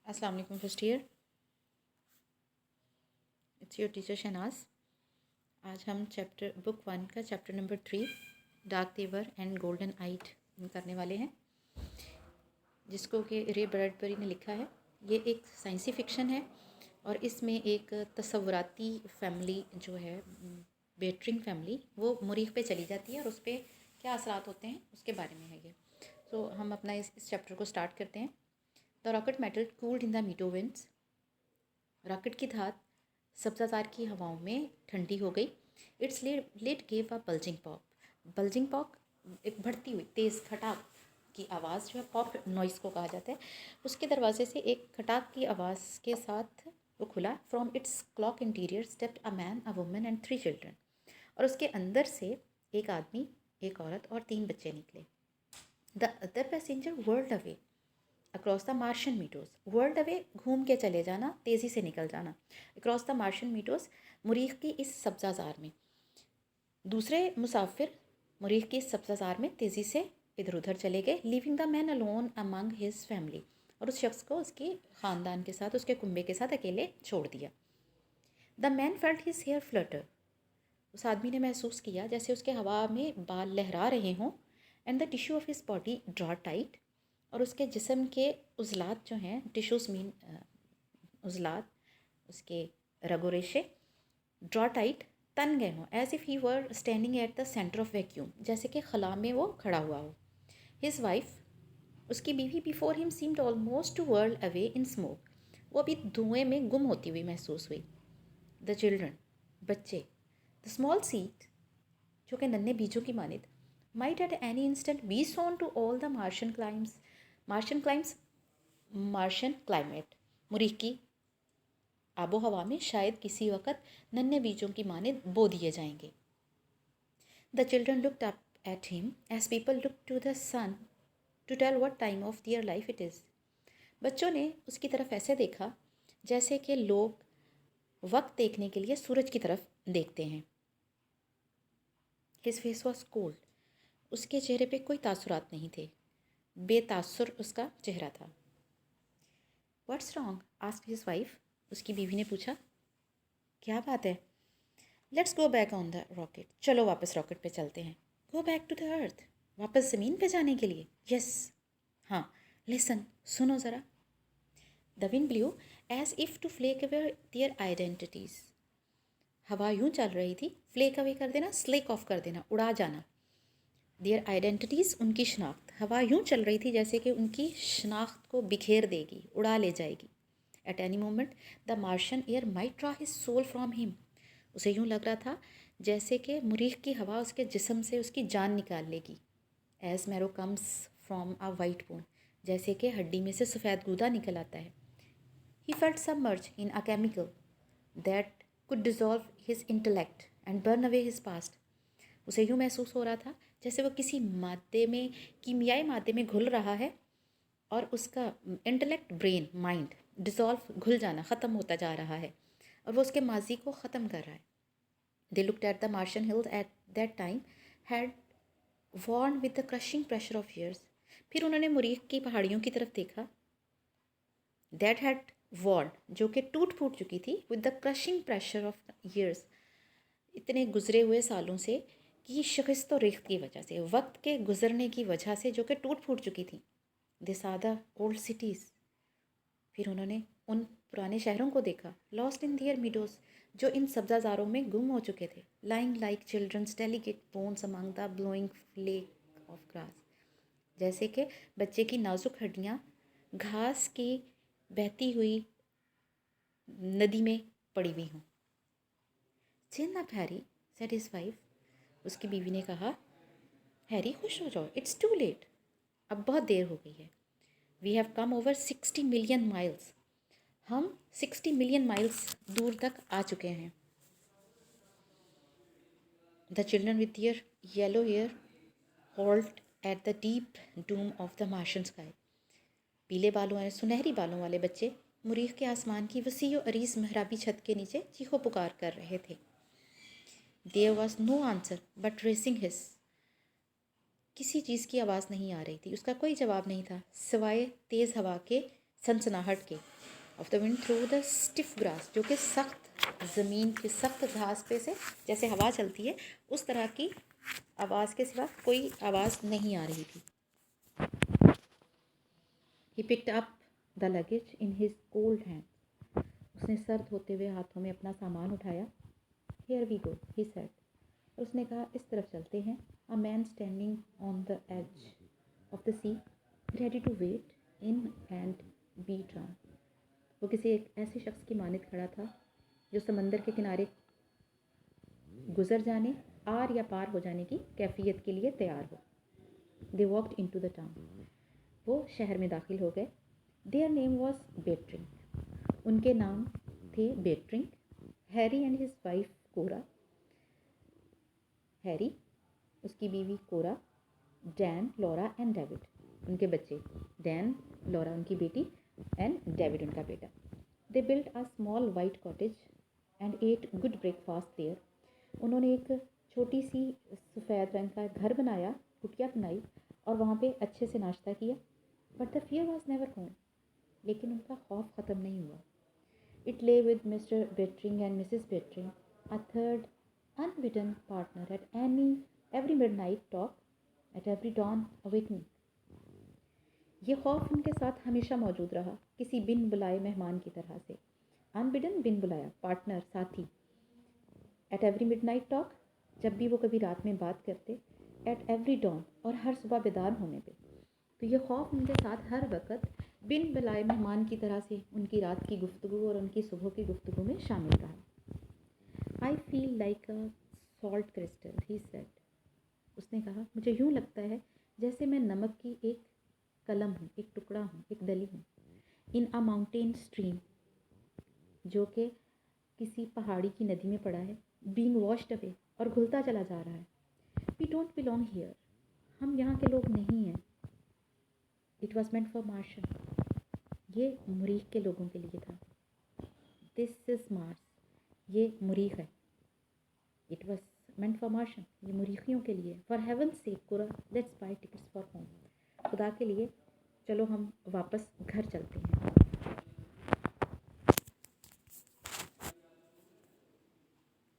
अस्सलाम वालेकुम first year, it's your teacher Shahnaz. आज हम बुक 1 का chapter number 3 dark they were and golden eyed करने वाले हैं, जिसको कि रे ब्रैडबरी ने लिखा है। ये एक साइंसी फिक्शन है और इसमें एक तस्वुराती फैमिली जो है, बेटरिंग फैमिली, वो मरीख पे चली जाती है और उस पर क्या असरात होते हैं उसके बारे में है ये। तो हम अपना इस चैप्टर को स्टार्ट करते हैं। The rocket metal cooled in the meadow winds. Rocket की धात सब्जाजार की हवाओं में ठंडी हो गई। Its lid gave a bulging pop. Bulging pop एक बढ़ती हुई तेज़ खटाक की आवाज़ जो है, पॉप नॉइस को कहा जाता है। उसके दरवाजे से एक खटाक की आवाज़ के साथ वो खुला। From its clock interior stepped a man, a woman and 3 children. और उसके अंदर से एक आदमी, एक औरत और 3 बच्चे निकले। The other passenger world away across the Martian meadows. World away घूम के चले जाना, तेज़ी से निकल जाना। अक्रॉस द मार्शन मीडोज, मुरीख की इस सब्जाजार में। दूसरे मुसाफिर मुरीख की इस सब्जाजार में तेज़ी से इधर उधर चले गए। Leaving the man alone among his family. और उस शख्स को उसके ख़ानदान के साथ, उसके कुंबे के साथ अकेले छोड़ दिया। The man felt his hair flutter. उस आदमी ने महसूस किया जैसे उसके हवा में बाल लहरा रहे हों। And the tissue of his body draw tight. और उसके जिस्म के उज़लात जो हैं, टिश्यूज़ मीन उज़लात, उसके रगो रेशे ड्रॉ टाइट, तन गए हों। As if he were standing at the centre of vacuum, जैसे कि खला में वो खड़ा हुआ हो। हिज वाइफ, उसकी बीवी, before him seemed almost to world away in smoke. वो अभी धुएं में गुम होती हुई महसूस हुई। द चिल्ड्रन, बच्चे। द स्मॉल सीड, जो कि नन्हे बीजों की मानित, might at any instant be sown to all the Martian climes. Martian climes, Martian climate, मुरीख की आबो हवा में शायद किसी वक़्त नन्हे बीजों की मानित बो दिए जाएंगे। The children looked up at him as people look to the sun to tell what time of their life it is. बच्चों ने उसकी तरफ ऐसे देखा जैसे कि लोग वक्त देखने के लिए सूरज की तरफ देखते हैं। His face was cold. उसके चेहरे पे कोई तासुरात नहीं थे, बेतासुर उसका चेहरा था। What's wrong, asked his wife. उसकी बीवी ने पूछा, क्या बात है? Let's go back on the rocket. चलो वापस रॉकेट पे चलते हैं। Go back to the earth, वापस ज़मीन पे जाने के लिए? यस, हाँ। लिसन, सुनो ज़रा। The wind blew as if to flake away their identities. हवा यूँ चल रही थी, फ्लेक अवे कर देना, स्लेक ऑफ कर देना, उड़ा जाना। देयर आइडेंटिटीज़, उनकी शनाख्त। हवा यूँ चल रही थी जैसे कि उनकी शनाख्त को बिखेर देगी, उड़ा ले जाएगी। At any moment the Martian air might draw his soul from him. उसे यूँ लग रहा था जैसे कि मुरीख की हवा उसके जिस्म से उसकी जान निकाल लेगी। As marrow comes from a white bone, जैसे कि हड्डी में से सफ़ेद गूदा निकल आता है। He felt submerge in a chemical that could dissolve his intellect and burn away his past. उसे यूँ महसूस हो रहा था जैसे वो किसी मादे में, कीमियाई मादे में घुल रहा है और उसका इंटेलेक्ट, ब्रेन, माइंड डिसॉल्व, घुल जाना, ख़त्म होता जा रहा है और वो उसके माजी को ख़त्म कर रहा है। They looked at the Martian hills at that time had worn with the crushing pressure of years. फिर उन्होंने मुरीख की पहाड़ियों की तरफ देखा। That had worn, जो कि टूट फूट चुकी थी, with the crushing pressure of years, इतने गुजरे हुए सालों से की शिकस्त और रेख्त की वजह से, वक्त के गुजरने की वजह से, जो कि टूट फूट चुकी थी। They saw the old cities. फिर उन्होंने उन पुराने शहरों को देखा। लॉस्ट इन दियर मिडोज, जो इन सब्जाजारों में गुम हो चुके थे। Lying like children's delicate bones among the blowing flake of grass, जैसे कि बच्चे की नाजुक हड्डियाँ घास की बहती हुई नदी में पड़ी हुई हों। चिन up Harry, said his wife. उसकी बीवी ने कहा, हैरी खुश हो जाओ, इट्स टू लेट, अब बहुत देर हो गई है। We have come over 60 million miles, हम 60 मिलियन माइल्स दूर तक आ चुके हैं। The children with their yellow hair halt at the deep doom of the Martian sky. पीले बालों वाले, सुनहरी बालों वाले बच्चे मुरीख के आसमान की वसी और अरीज महराबी छत के नीचे चीखो पुकार कर रहे थे। There was no answer but racing hiss. किसी चीज़ की आवाज़ नहीं आ रही थी, उसका कोई जवाब नहीं था सिवाय तेज़ हवा के सनसनाहट के। Of the wind through the stiff grass, जो कि सख्त ज़मीन की सख्त घास पे से जैसे हवा चलती है उस तरह की आवाज़ के सिवा कोई आवाज़ नहीं आ रही थी। He picked up the luggage in his cold hand, उसने सर्द होते हुए हाथों में अपना सामान उठाया। Here we go, he said, उसने कहा इस तरफ चलते हैं। A man standing on the edge of the sea, ready to wade in and be drown, वो किसी एक ऐसे शख्स की मानद खड़ा था जो समंदर के किनारे गुजर जाने, आर या पार हो जाने की कैफियत के लिए तैयार हो। They walked into the town, वो शहर में दाखिल हो गए। देयर नेम वॉज बेट्रिंग, उनके नाम थे Bittering, Harry and his wife Cora, Harry, उसकी बीवी Cora, Dan, Laura and David, उनके बच्चे डैन, लॉरा उनकी बेटी एंड डेविड उनका बेटा। They built a small white cottage and ate good breakfast there, उन्होंने एक छोटी सी सफ़ेद रंग का घर बनाया, कुटिया बनाई और वहाँ पे अच्छे से नाश्ता किया। But the fear was never gone, लेकिन उनका खौफ ख़त्म नहीं हुआ। It lay with Mr Bittering and Mrs Bittering, a third unbidden partner at every midnight talk, at every dawn awakening, ये खौफ उनके साथ हमेशा मौजूद रहा, किसी बिन बुलाए मेहमान की तरह से। अनबिडन, बिन बुलाया, पार्टनर, साथी, एट एवरी मिडनाइट टॉक, जब भी वो कभी रात में बात करते, एट एवरी डॉन, और हर सुबह बेदार होने पे। तो ये खौफ उनके साथ हर वक्त बिन बुलाए मेहमान की तरह से उनकी रात की गुफ्तगू और उनकी सुबह की गुफ्तगू में शामिल रहा। I feel like a salt crystal, he said, उसने कहा मुझे यूँ लगता है जैसे मैं नमक की एक कलम हूँ, एक टुकड़ा हूँ, एक दली हूँ। इन अ माउंटेन स्ट्रीम, जो कि किसी पहाड़ी की नदी में पड़ा है, बीइंग वॉश्ड अवे, और घुलता चला जा रहा है। वी डोंट बिलोंग हियर, हम यहाँ के लोग नहीं हैं। It was meant for Martians, ये मुरीख के लोगों के लिए था। दिस इज मार्स, ये मुरीख है। It was meant for Martians, ये मुरीखियों के लिए। For heaven sake Cora, let's buy tickets for home, खुदा के लिए चलो हम वापस घर चलते हैं।